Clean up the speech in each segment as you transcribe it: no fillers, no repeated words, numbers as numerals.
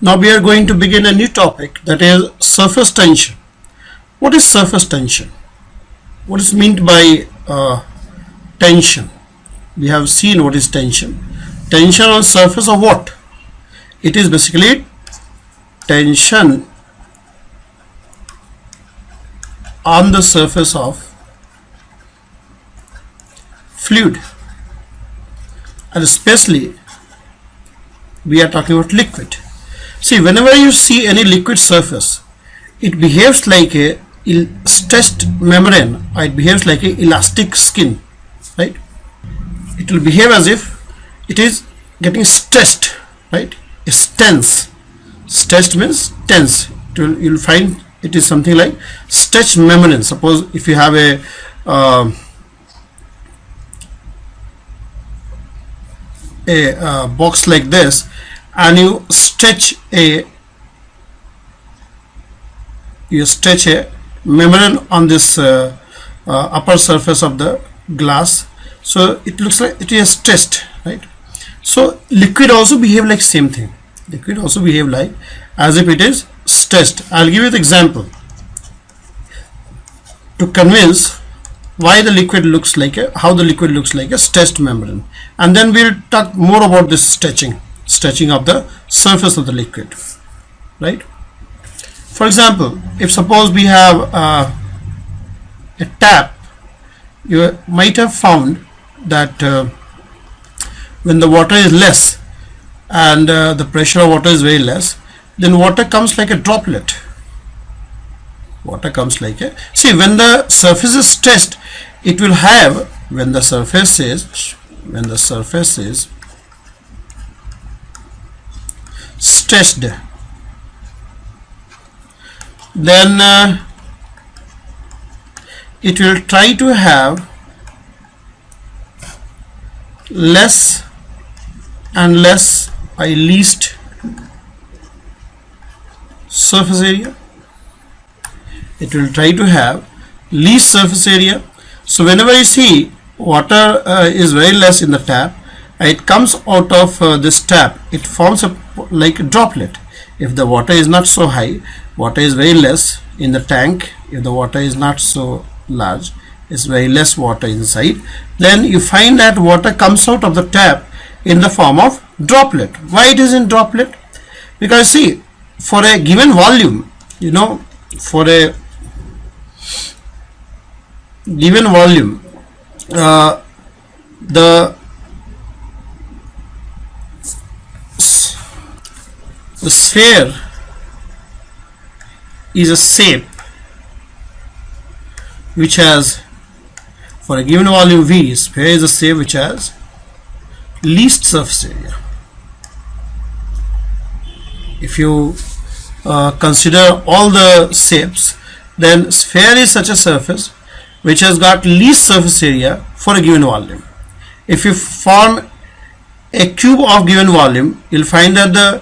Now we are going to begin a new topic, that is surface tension. What is surface tension? What is meant by tension? We have seen what is tension. Tension on surface of what? It is basically tension on the surface of fluid, and especially we are talking about liquid. See, whenever you see any liquid surface, it behaves like a stretched membrane, or it behaves like a elastic skin, right? It will behave as if it is getting stretched, right? It's tense. Stretched means tense. You'll find it is something like stretched membrane. Suppose if you have a box like this, and you stretch a membrane on this upper surface of the glass, so it looks like it is stretched, right? So liquid also behave like same thing. Liquid also behave like as if it is stretched. I'll give you the example to convince why the liquid looks like how the liquid looks like a stretched membrane, and then we'll talk more about this stretching of the surface of the liquid, right? For example, if suppose we have a tap, you might have found that when the water is less and the pressure of water is very less, then water comes like a droplet. Water comes like a, see, when the surface is stretched, it will have, when the surface is stretched, then it will try to have less and less least surface area. It will try to have least surface area. So whenever you see water is very less in the tap, it comes out of this tap, it forms like a droplet. If the water is not so high, water is very less in the tank, if the water is not so large, it's very less water inside, then you find that water comes out of the tap in the form of droplet. Why it is in droplet? Because see, for a given volume, for a given volume, the sphere is a shape which has, for a given volume V, sphere is a shape which has least surface area. If you consider all the shapes, then sphere is such a surface which has got least surface area for a given volume. If you form a cube of given volume, you'll find that the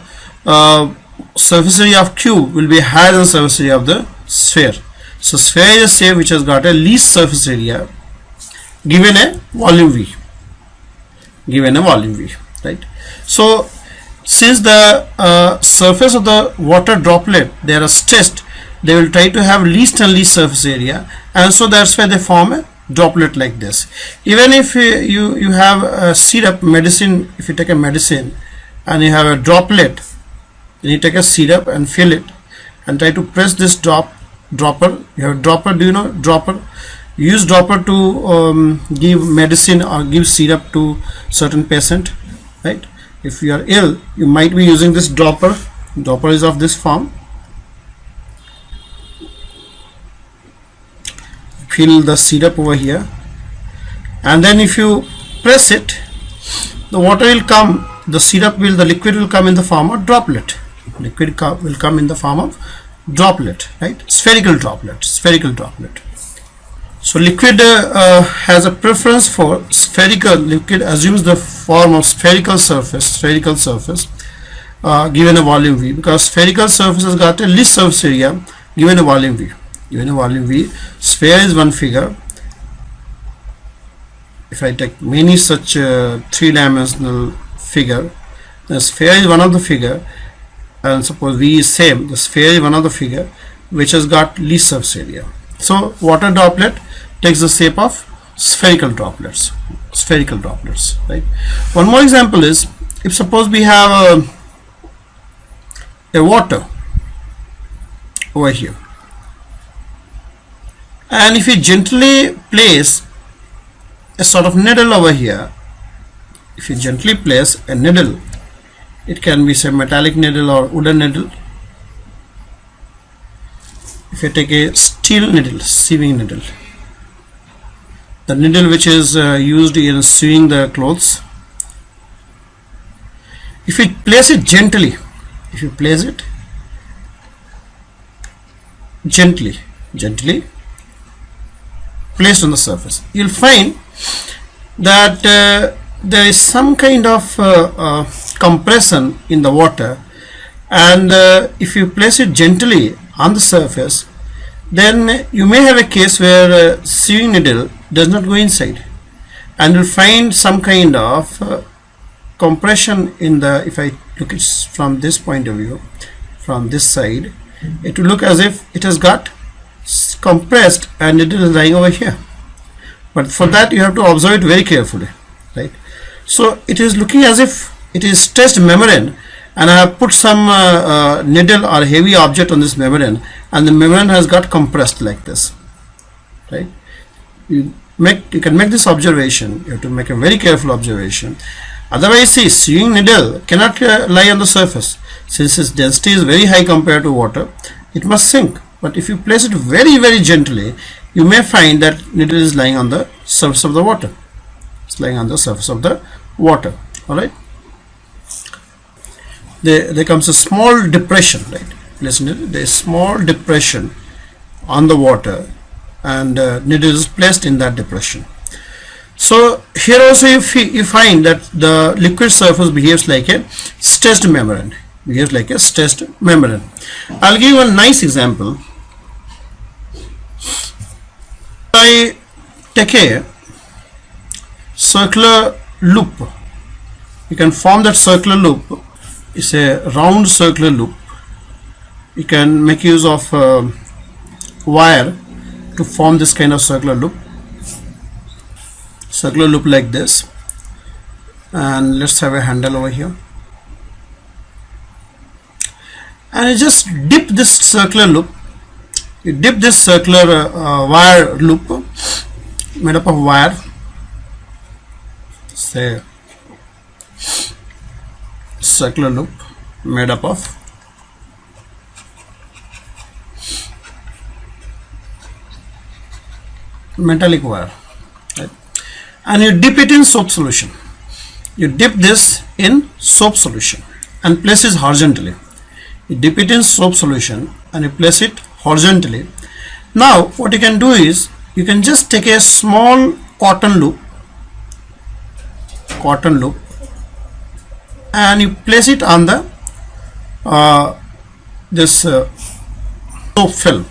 surface area of cube will be higher than surface area of the sphere. So sphere is a shape which has got a least surface area given a volume V. Right? So since the surface of the water droplet, they are stretched, they will try to have least and least surface area, and so that's why they form a droplet like this. Even if you have a syrup medicine, if you take a medicine and you have a droplet, then you take a syrup and fill it and try to press this dropper. You have a dropper. Do you know dropper? You use dropper to give medicine or give syrup to certain patient, right? If you are ill, you might be using this dropper. Dropper is of this form. Fill the syrup over here, and then if you press it, the water will come, the liquid will come in the form of droplet. Liquid will come in the form of droplet, right? Spherical droplet. So liquid has a preference for spherical. Liquid assumes the form of spherical surface given a volume V, because spherical surface has got a least surface area given a volume V. Sphere is one figure. If I take many such three-dimensional figure, the sphere is one of the figure. and suppose V is same, the sphere is one of the figure which has got least surface area. So water droplet takes the shape of spherical droplets, right? One more example is, if suppose we have a water over here, and if you gently place a sort of needle over here, if you gently place a needle, it can be say metallic needle or wooden needle. If you take a steel needle, sewing needle, the needle which is used in sewing the clothes, if you place it gently, if you place it gently placed on the surface, you'll find that there is some kind of compression in the water, and if you place it gently on the surface, then you may have a case where sewing needle does not go inside, and you'll find some kind of compression in the, if I look at from this point of view, from this side, it will look as if it has got compressed and it is lying over here. But for that you have to observe it very carefully, right? So it is looking as if it is stressed membrane, and I have put some needle or heavy object on this membrane, and the membrane has got compressed like this, right? You can make this observation. You have to make a very careful observation. Otherwise, see, sewing needle cannot lie on the surface. Since its density is very high compared to water, it must sink. But if you place it very gently, you may find that needle is lying on the surface of the water. It's lying on the surface of the water. All right. There comes a small depression, right? Listen, there is small depression on the water, and needle is placed in that depression. So here also you find that the liquid surface behaves like a stressed membrane. I'll give you a nice example. I take a circular loop. You can form that circular loop. It's a round circular loop. You can make use of wire to form this kind of circular loop like this. And let's have a handle over here, and you just dip this circular loop. You dip this circular wire loop made up of wire, say circular loop made up of metallic wire, right? And you dip it in soap solution. You dip this in soap solution and place it horizontally. You dip it in soap solution and you place it horizontally. Now what you can do is, you can just take a small cotton loop and you place it on the soap film.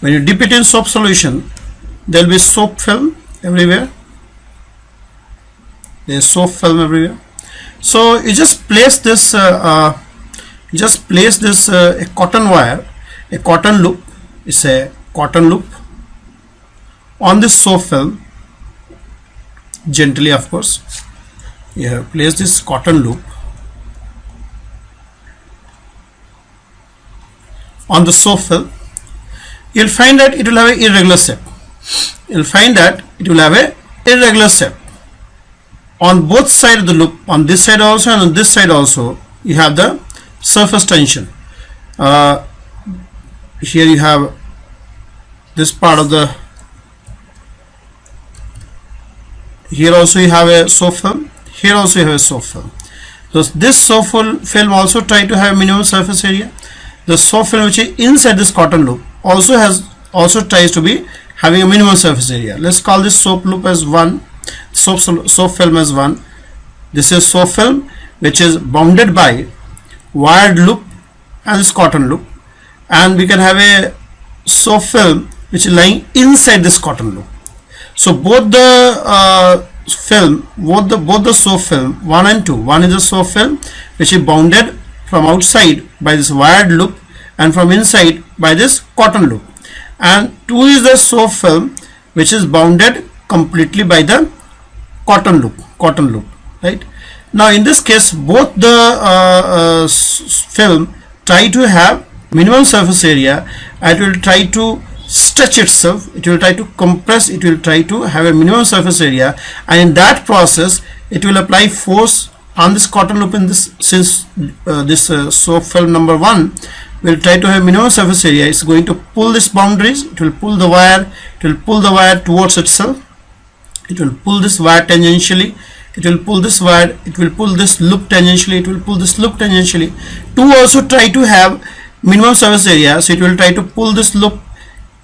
When you dip it in soap solution, there will be soap film everywhere. There is soap film everywhere. So you just place this a cotton wire, a cotton loop, is a cotton loop on this soap film, gently of course. You have placed this cotton loop on the soap film. You'll find that it will have an irregular shape. On both sides of the loop, on this side also and on this side also, you have the surface tension. Here you have this part of the, here also you have a soap film, here also you have a soap film. So this soap film also try to have minimum surface area. The soap film which is inside this cotton loop also tries to be having a minimum surface area. Let's call this soap loop as 1, soap film as 1. This is soap film which is bounded by wired loop and this cotton loop, and we can have a soap film which is lying inside this cotton loop. So both the soap film 1 and 2, one is the soap film which is bounded from outside by this wired loop and from inside by this cotton loop, and 2 is the soap film which is bounded completely by the cotton loop, right? Now in this case, both the film try to have minimum surface area, and it will try to stretch itself, it will try to compress, it will try to have a minimum surface area, and in that process it will apply force on this cotton loop. In this, since this soap film number 1 will try to have minimum surface area, it's going to pull this boundaries, it will pull the wire, towards itself, it will pull this wire tangentially, it will pull this wire, it will pull this loop tangentially, it will pull this loop tangentially to also try to have minimum surface area. So it will try to pull this loop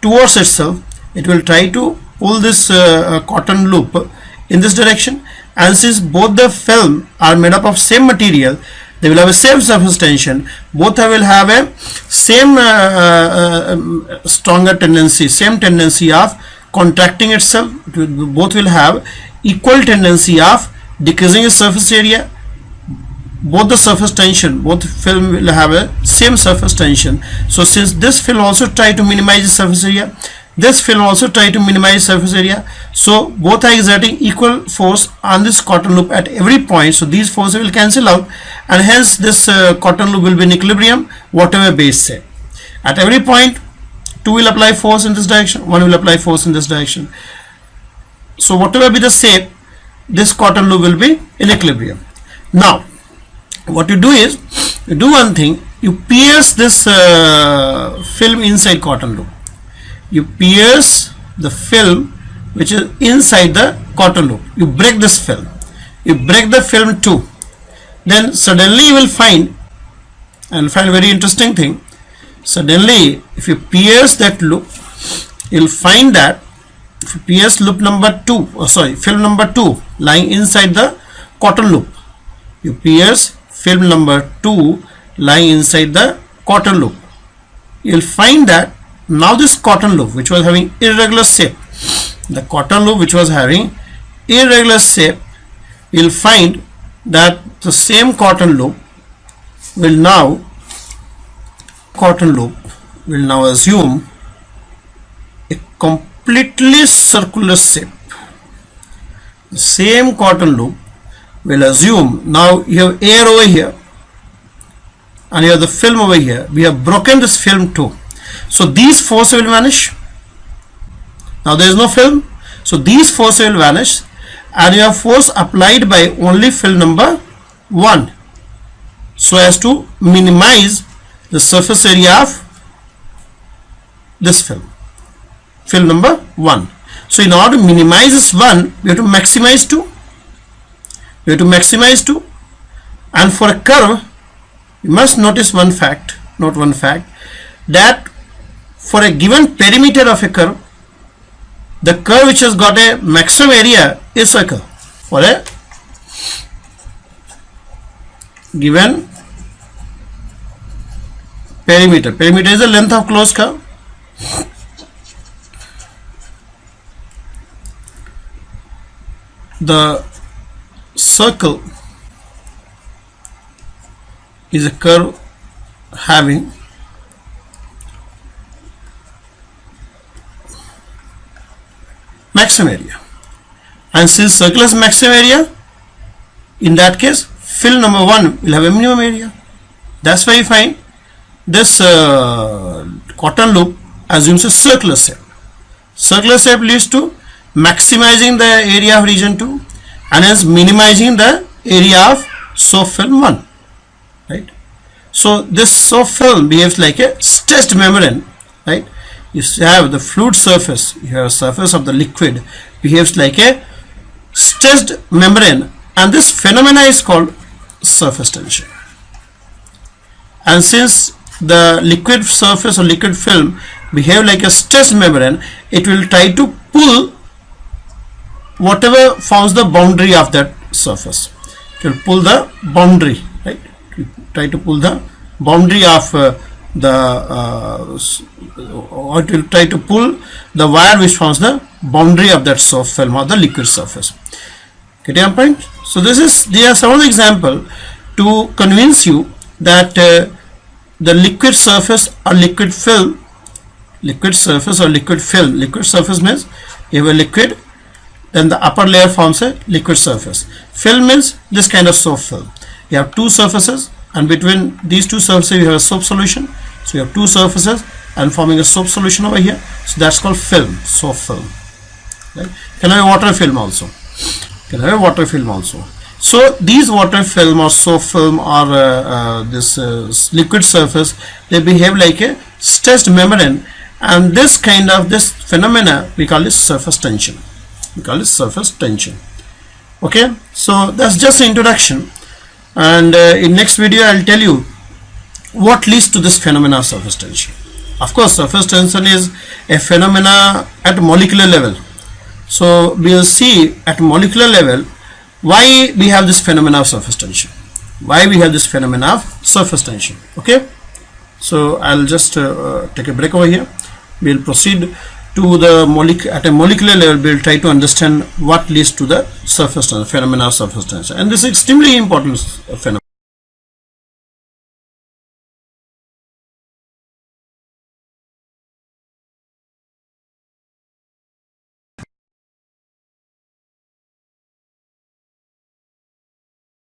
towards itself, it will try to pull this cotton loop in this direction, and since both the film are made up of same material, they will have a same surface tension, both will have a same stronger tendency, same tendency of contracting itself, both will have equal tendency of decreasing its surface area, both the surface tension, both film will have a same surface tension. So since this film also try to minimize the surface area, this film also try to minimize surface area, so both are exerting equal force on this cotton loop at every point. So these forces will cancel out, and hence this cotton loop will be in equilibrium whatever base say. At every point 2 will apply force in this direction, 1 will apply force in this direction. So whatever be the shape, this cotton loop will be in equilibrium. Now what you do is, you do one thing, you pierce this film inside cotton loop, you pierce the film which is inside the cotton loop, you break this film, you break the film too, then suddenly you will find, and find a very interesting thing, suddenly if you pierce that loop, you will find that if you pierce loop number 2, film number 2 lying inside the cotton loop, you pierce film number 2 lying inside the cotton loop, you will find that now this cotton loop which was having irregular shape, the cotton loop which was having irregular shape, you will find that the same cotton loop will now assume a completely circular shape. The same cotton loop will assume, now you have air over here and you have the film over here, we have broken this film too, so these forces will vanish. Now there is no film, so these forces will vanish, and you have force applied by only film number 1, so as to minimize the surface area of this film number 1. So in order to minimize this 1, we have to maximize 2. And for a curve, you must notice one fact, that for a given perimeter of a curve, the curve which has got a maximum area is circle. For a given perimeter is the length of closed curve. The circle is a curve having maximum area, and since circle has maximum area, in that case film number 1 will have a minimum area. That's why you find this cotton loop assumes a circular shape. Circular shape leads to maximizing the area of region 2 and hence minimizing the area of soap film 1, right? So this soap film behaves like a stretched membrane, right? You have the fluid surface, you have a surface of the liquid behaves like a stretched membrane, and this phenomena is called surface tension. And since the liquid surface or liquid film behave like a stretched membrane, it will try to pull whatever forms the boundary of that surface. It will pull the boundary, right? It will try to pull the boundary of or it will try to pull the wire which forms the boundary of that soap film or the liquid surface. Getting a point? So these are some of the example to convince you that the liquid surface or liquid film, liquid surface or liquid film, liquid surface means you have a liquid, then the upper layer forms a liquid surface. Film means this kind of soap film. You have two surfaces, and between these two surfaces you have a soap solution. So you have two surfaces and forming a soap solution over here. So that's called film, soap film. Right? Can have a water film also. Can have a water film also. So these water film or soap film or this liquid surface, they behave like a stressed membrane, and this kind of this phenomena we call it surface tension. We call it surface tension. Okay, so that's just an introduction, and in next video I'll tell you what leads to this phenomena of surface tension. Of course, surface tension is a phenomena at molecular level. So we'll see at molecular level why we have this phenomena of surface tension. Why we have this phenomena of surface tension. Okay, so I'll just take a break over here. We'll proceed to the at a molecular level. We'll try to understand what leads to the surface tension, phenomena of surface tension, and this is extremely important phenomenon.